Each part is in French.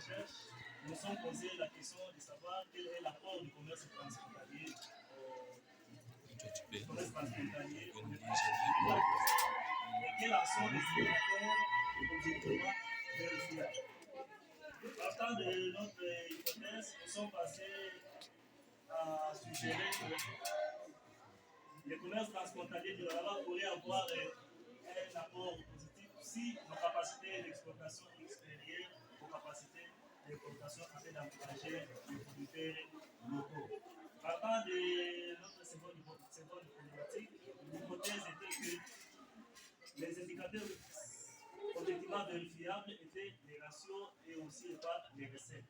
recherche, nous sommes posé la question de savoir quel est l'apport du commerce transfrontalier et quels en sont les indicateurs objectivement vérifiables. Partant de notre hypothèse, nous sommes passés à suggérer que le commerce transfrontalier du Rwanda pourrait avoir un apport positif si nos capacités d'exportation extérieure, nos capacités d'exportation afin d'encourager les producteurs locaux. Partant de notre seconde problématique, l'hypothèse était que les indicateurs objectivement vérifiables étaient les ratios et aussi les recettes.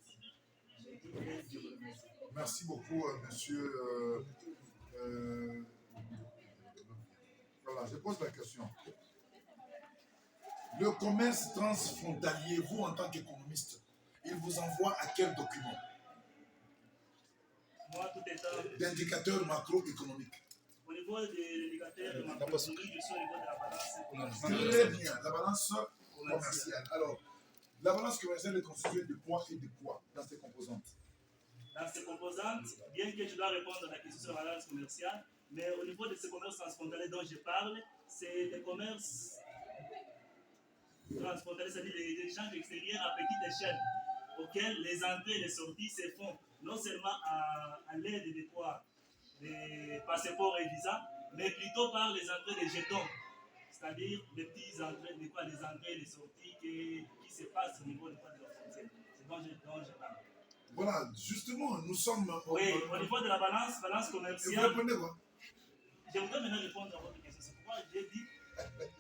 Merci beaucoup, monsieur. Voilà, je pose la question. Le commerce transfrontalier, vous en tant qu'économiste, il vous envoie à quel document? Moi, tout étant d'indicateurs macroéconomiques. Au niveau des indicateurs macroéconomiques, je suis au niveau de la balance commerciale. Très bien, la balance commerciale. Alors, la balance commerciale est constituée de poids et de quoi dans ses composantes? Dans ces composantes, bien que je dois répondre à la question sur la balance commerciale, mais au niveau de ce commerce transfrontalier dont je parle, c'est le commerce transfrontalier, c'est-à-dire les échanges extérieurs à petite échelle, auxquels les entrées et les sorties se font non seulement à l'aide de quoi, des passeports et visas, mais plutôt par les entrées des jetons, c'est-à-dire les petites entrées, les entrées et les sorties qui se passent au niveau de la frontière. C'est dont je parle. Voilà, justement, nous sommes... Oui, au niveau de la balance commerciale... Et vous répondez quoi? Je voudrais maintenant répondre à votre question. C'est pourquoi j'ai dit,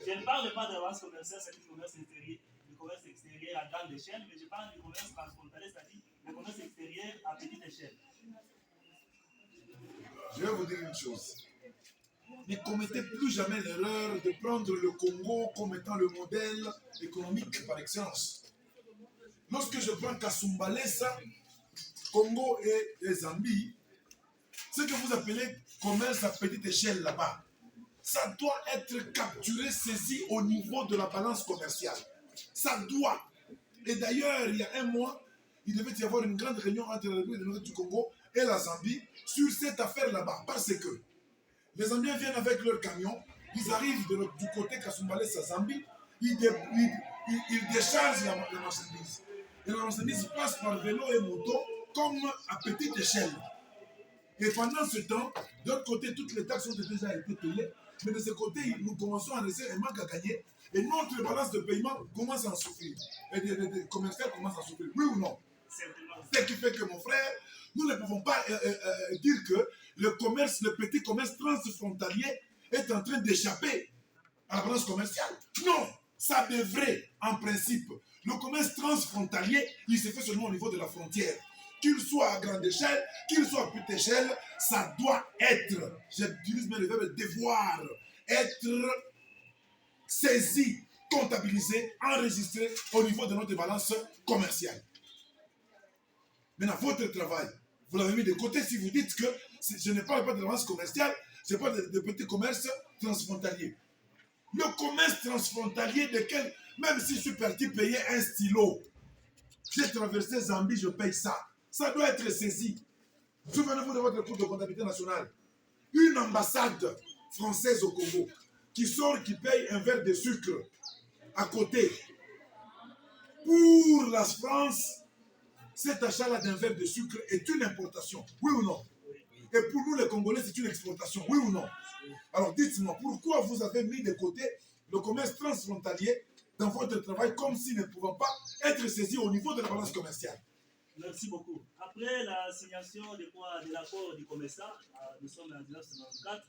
je ne parle pas de la balance commerciale, c'est-à-dire du commerce extérieur à grande échelle, mais je parle du commerce transfrontalier, c'est-à-dire le commerce extérieur à petite échelle. Je vais vous dire une chose. Ne commettez plus jamais l'erreur de prendre le Congo comme étant le modèle économique par excellence. Lorsque je prends Kasumbalesa, Congo et Zambie, ce que vous appelez commerce à petite échelle là-bas, ça doit être capturé, saisi au niveau de la balance commerciale. Ça doit. Et d'ailleurs, il y a un mois, il devait y avoir une grande réunion entre la République du Congo et la Zambie sur cette affaire là-bas. Parce que les Zambiens viennent avec leurs camions, ils arrivent du côté Kasumbalesa Zambie, ils déchargent la marchandise. Et la marchandise passe par vélo et moto comme à petite échelle. Et pendant ce temps, de l'autre côté, toutes les taxes ont déjà été payées. Mais de ce côté, nous commençons à laisser un manque à gagner. Et notre balance de paiement commence à en souffrir. Et les commerciaux commencent à souffrir. Oui ou non? Ce qui fait que, mon frère, nous ne pouvons pas dire que le petit commerce transfrontalier est en train d'échapper à la balance commerciale. Non, ça devrait, en principe. Le commerce transfrontalier, il se fait seulement au niveau de la frontière. Qu'il soit à grande échelle, qu'il soit à petite échelle, ça doit être, j'utilise même le verbe devoir, être saisi, comptabilisé, enregistré au niveau de notre balance commerciale. Maintenant, votre travail, vous l'avez mis de côté si vous dites que je ne parle pas de balance commerciale, je parle de petit commerce transfrontalier. Le commerce transfrontalier même si je suis parti payer un stylo, j'ai traversé Zambie, je paye ça. Ça doit être saisi. Souvenez-vous de votre cours de comptabilité nationale. Une ambassade française au Congo qui paye un verre de sucre à côté. Pour la France, cet achat-là d'un verre de sucre est une importation. Oui ou non? Et pour nous, les Congolais, c'est une exportation. Oui ou non? Alors dites-moi, pourquoi vous avez mis de côté le commerce transfrontalier dans votre travail comme s'il ne pouvait pas être saisi au niveau de la balance commerciale? Merci beaucoup. Après la signation de l'accord du COMESA, nous sommes en 1994,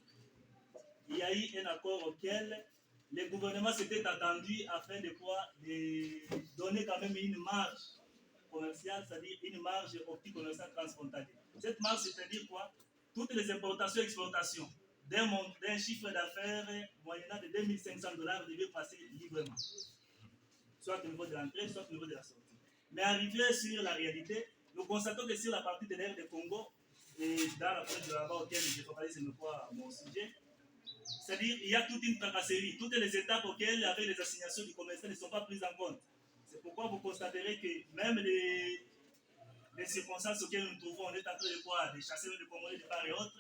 il y a eu un accord auquel le gouvernement s'était attendu afin de donner quand même une marge commerciale, c'est-à-dire une marge au petit commerçant transfrontalier. Cette marge, c'est-à-dire quoi? Toutes les importations et exportations d'un chiffre d'affaires moyennant de $2500 devaient passer librement, soit au niveau de l'entrée, soit au niveau de la sortie. Mais arrivé sur la réalité, nous constatons que sur la partie de l'air de Congo, et dans la province de là-bas auquel je focalise une fois mon sujet, c'est-à-dire il y a toute une tracasserie, toutes les étapes auxquelles avec les assignations du commerçant ne sont pas prises en compte. C'est pourquoi vous constaterez que même les circonstances auxquelles nous nous trouvons, on est en train de voir des chasseurs de Congolais de part et autre.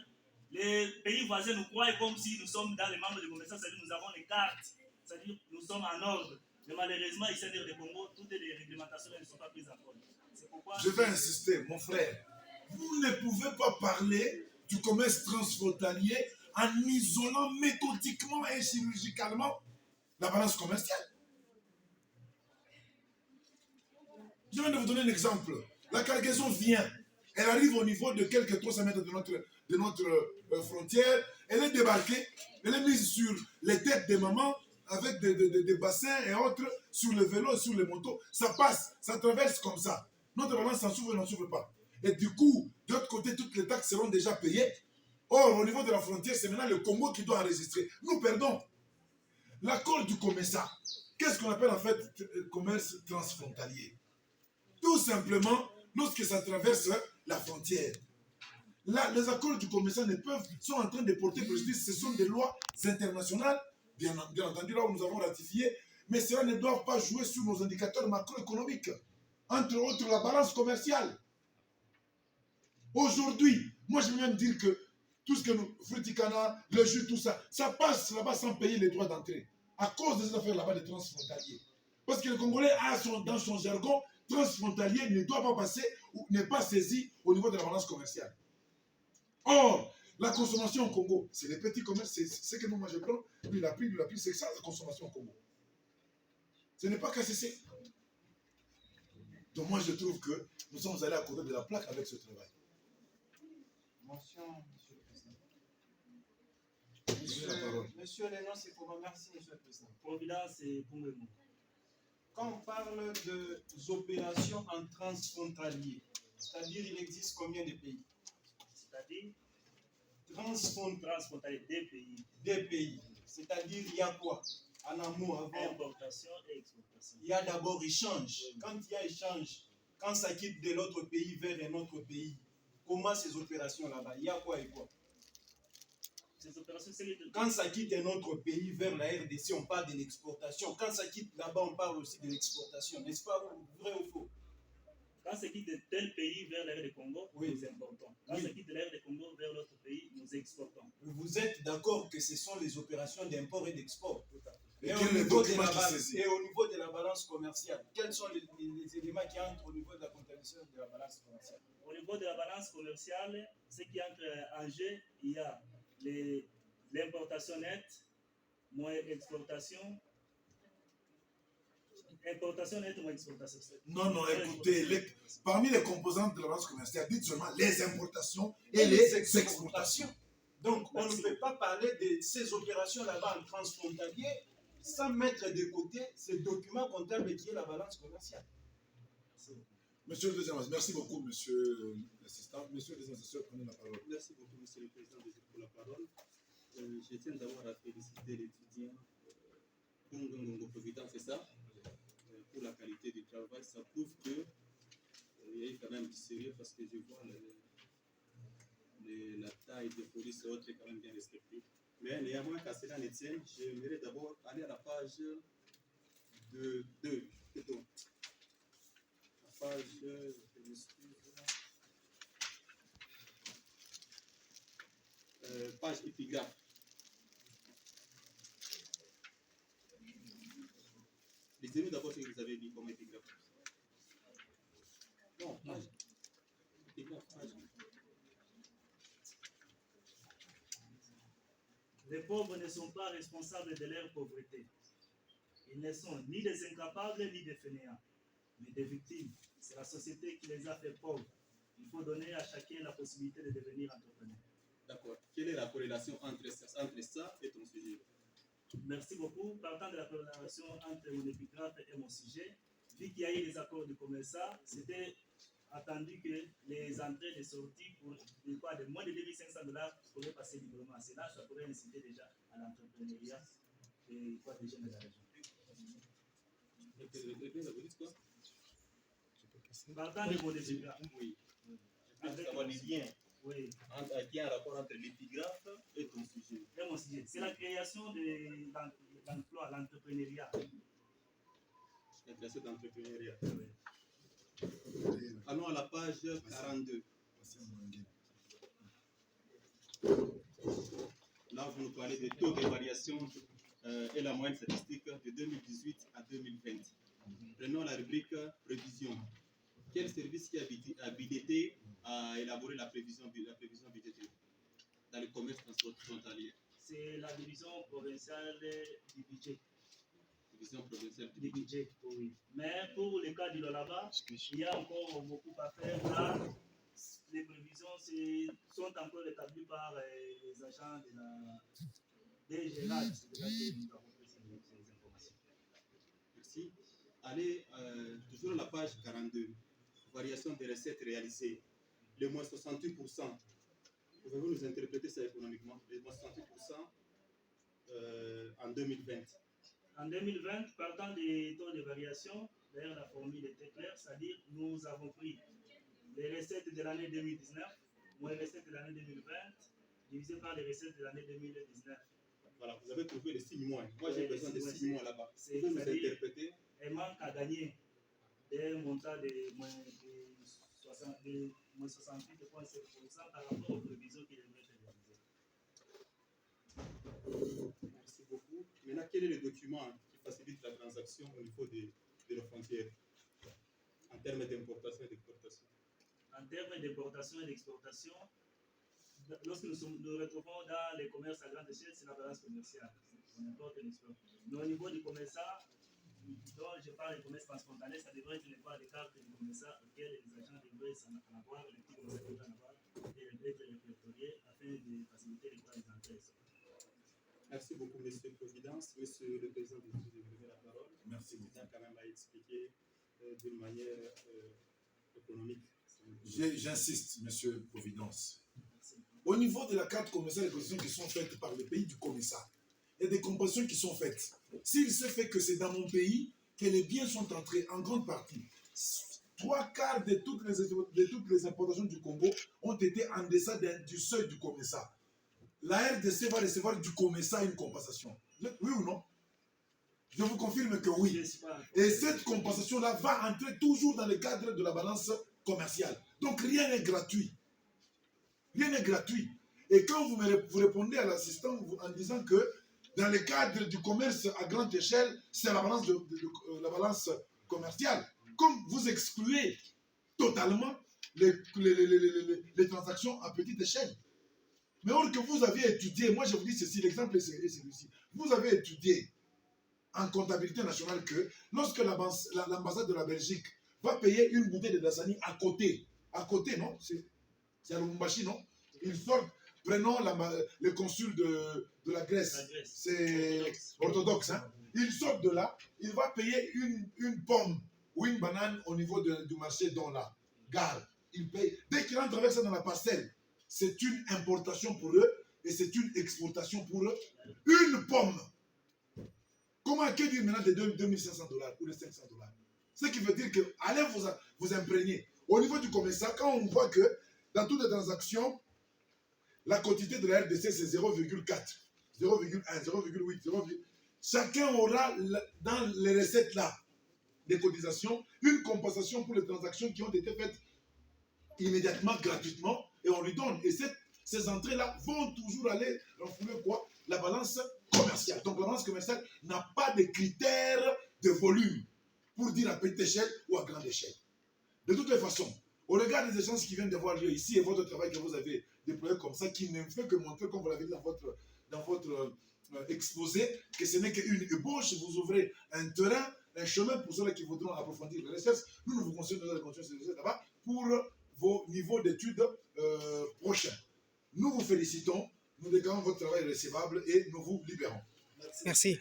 Les pays voisins nous croient comme si nous sommes dans les membres de commerçants, c'est-à-dire nous avons les cartes, c'est-à-dire nous sommes en ordre. Mais malheureusement, ici, à de Congo, toutes les réglementations ne sont pas prises en compte. C'est pourquoi je vais insister, mon frère. Vous ne pouvez pas parler du commerce transfrontalier en isolant méthodiquement et chirurgicalement la balance commerciale. Je viens de vous donner un exemple. La cargaison vient. Elle arrive au niveau de quelques 300 mètres de notre frontière. Elle est débarquée. Elle est mise sur les têtes des mamans avec des bassins et autres, sur le vélo, sur les motos. Ça passe, ça traverse comme ça. Notre balance s'en s'ouvre, n'en s'ouvre pas. Et du coup, de l'autre côté, toutes les taxes seront déjà payées. Or, au niveau de la frontière, c'est maintenant le Congo qui doit enregistrer. Nous perdons. L'accord du COMESA, qu'est-ce qu'on appelle en fait commerce transfrontalier? Tout simplement, lorsque ça traverse la frontière. Là, les accords du COMESA sont en train de porter préjudice. Ce sont des lois internationales, bien entendu, là où nous avons ratifié, mais cela ne doit pas jouer sur nos indicateurs macroéconomiques. Entre autres, la balance commerciale. Aujourd'hui, moi je veux même dire que tout ce que nous, fruticana, le jus, tout ça, ça passe là-bas sans payer les droits d'entrée. À cause de ces affaires là-bas des transfrontaliers. Parce que le Congolais a dans son jargon, transfrontalier ne doit pas passer ou n'est pas saisi au niveau de la balance commerciale. Or, la consommation au Congo, c'est les petits commerces, c'est ce que moi je prends, lui il a pris, c'est ça la consommation au Congo. Ce n'est pas qu'à cesser. Donc moi je trouve que nous sommes allés à côté de la plaque avec ce travail. Mention, Monsieur le Président. Monsieur Lénon, c'est pour moi. Merci, Monsieur le Président. Providence et Pongemo. Quand on parle d'opérations en transfrontalier, c'est-à-dire il existe combien de pays? C'est-à-dire transfrontalier des pays. Des pays. C'est-à-dire il y a quoi? En amont, avant. Importation et exportation. Il y a d'abord échange. Quand il y a échange, quand ça quitte de l'autre pays vers un autre pays, comment ces opérations là-bas? Il y a quoi et quoi? Ces opérations, c'est quand ça quitte un autre pays vers la RDC, on parle de l'exportation. Quand ça quitte là-bas, on parle aussi de l'exportation. N'est-ce pas vrai ou faux? Quand ça quitte de tel pays vers l'ère du Congo, oui, nous importons. Quand ça quitte de l'ère du Congo vers l'autre pays, nous exportons. Vous êtes d'accord que ce sont les opérations d'import et d'export? Et au niveau de la balance commerciale, quels sont les éléments qui entrent au niveau de la comptabilisation de la balance commerciale? Au niveau de la balance commerciale, ce qui entre en jeu, il y a l'importation nette, moins exportation. Importation nette moins exportation. Non, écoutez, parmi les composantes de la balance commerciale, dites seulement les importations et les exportations. Donc, on ne peut pas parler de ces opérations là-bas en transfrontalier sans mettre de côté ce document comptable qui est la balance commerciale. Monsieur le deuxième, merci beaucoup, monsieur l'assistant. Monsieur le deuxième assesseur, prenez la parole. Merci beaucoup, monsieur le président, pour la parole. Je tiens d'abord à féliciter l'étudiant Ngongo Providence, c'est ça, pour la qualité du travail. Ça prouve qu'il y a eu quand même du sérieux parce que je vois la taille de police et autres est quand même bien respectée. Mais néanmoins, qu'à cela ne tienne, j'aimerais d'abord aller à la page 2. La page, je m'excuse. Page épigraphe. Lisez-nous d'abord ce que vous avez dit comme épigraphe. Non, page. Épigraphe, page. Les pauvres ne sont pas responsables de leur pauvreté. Ils ne sont ni des incapables ni des fainéants, mais des victimes. C'est la société qui les a fait pauvres. Il faut donner à chacun la possibilité de devenir entrepreneur. D'accord. Quelle est la corrélation entre ça et ton sujet? Merci beaucoup. Partant de la corrélation entre mon épigraphe et mon sujet, vu qu'il y a eu les accords de COMESA, c'était attendu que les entrées et les sorties pour de moins de 2500 $ pourraient passer librement. Cela, ça pourrait inciter déjà à l'entrepreneuriat des jeunes de la région. Partant de mon épigraphe. Oui. Avec avoir les liens. Oui. Il y a un rapport entre l'épigraphe et ton sujet. Et mon sujet, c'est la création de l'emploi, l'entrepreneuriat. Intéressé d'entrepreneuriat. Allons à la page 42. Là, vous nous parlez des taux de variation et la moyenne statistique de 2018 à 2020. Prenons la rubrique prévision. Quel service qui a habilité à élaborer la prévision budgétaire dans le commerce transfrontalier? C'est la division provinciale du budget. Division provinciale Du budget, oui. Mais pour le cas du Lolaba, il y a encore beaucoup à faire. Là, les prévisions sont encore établies par les agents de la DGRAD. C'est de là que nous avons pris ces informations. Merci. Allez, toujours à la page 42. Variation des recettes réalisées. Le moins 68%. Pouvez-vous nous interpréter ça économiquement? Le moins 68% en 2020. En 2020, partant des taux de variation, d'ailleurs la formule était claire, c'est-à-dire nous avons pris les recettes de l'année 2019 moins les recettes de l'année 2020 divisé par les recettes de l'année 2019. Voilà, vous avez trouvé les 6 mois. Moi, j'ai besoin de 6 mois là-bas. C'est vous nous interprétez. Un manque à gagner d'un montant de moins 68,7% par rapport aux prévisions qui devraient être réalisées. Merci beaucoup. Maintenant, quel est le document qui facilite la transaction au niveau de nos frontières en termes d'importation et d'exportation? En termes d'importation et d'exportation, lorsque nous retrouvons dans les commerces à grande échelle, c'est la balance commerciale. On importe et on exporte. Mais au niveau du commerçant, dont je parle du commerce transfrontalier, ça devrait être les points de carte du commerçant auxquels les agents devraient en avoir, les petits commerçants devraient en avoir, et être répertoriés afin de faciliter les points d'entrée. Merci beaucoup, Monsieur Providence. Monsieur le Président de vous avez la parole. Merci. Vous avez quand même à expliquer d'une manière économique. J'insiste, Monsieur Providence. Au niveau de la carte commerciale, les positions qui sont faites par les pays du commerçant, il y a des compositions qui sont faites. S'il se fait que c'est dans mon pays que les biens sont entrés en grande partie, 3/4 de toutes les importations du Congo ont été en deçà du seuil du commerçant. La RDC va recevoir du commerçant une compensation. Oui ou non? Je vous confirme que oui. Et cette compensation-là va entrer toujours dans le cadre de la balance commerciale. Donc rien n'est gratuit. Rien n'est gratuit. Et quand vous répondez à l'assistant en disant que dans le cadre du commerce à grande échelle, c'est la balance, la balance commerciale, comme vous excluez totalement les transactions à petite échelle. Mais or que vous avez étudié, moi je vous dis ceci, l'exemple est celui-ci. Vous avez étudié en comptabilité nationale que lorsque l'ambassade de la Belgique va payer une bouteille de Dasani à côté, non? C'est à Lubumbashi, non? Ils sortent, prenons le consul de la Grèce, c'est orthodoxe, hein? Il sort de là, il va payer une pomme ou une banane au niveau du marché dans la gare. Il paye. Dès qu'il entre avec ça dans la parcelle, c'est une importation pour eux et c'est une exportation pour eux. Une pomme. Comment que dire maintenant de $2,500 ou de $500? Ce qui veut dire que allez vous imprégner. Au niveau du commerçant, quand on voit que dans toutes les transactions, la quantité de la RDC c'est 0,4, 0,1, 0,8, 0,8. Chacun aura dans les recettes là des cotisations une compensation pour les transactions qui ont été faites immédiatement, gratuitement, et on lui donne. Et ces entrées-là vont toujours aller renflouer quoi? La balance commerciale. Donc la balance commerciale n'a pas de critères de volume pour dire à petite échelle ou à grande échelle. De toutes les façons, au regard des échanges qui viennent d'avoir lieu ici et votre travail que vous avez déployé comme ça, qui ne fait que montrer, comme vous l'avez dit dans votre exposé, que ce n'est qu'une ébauche, vous ouvrez un terrain, un chemin pour ceux qui voudront approfondir les recherches. Nous vous conseillons de continuer ces recherches là-bas pour vos niveaux d'études prochains. Nous vous félicitons, nous déclarons votre travail recevable et nous vous libérons. Merci.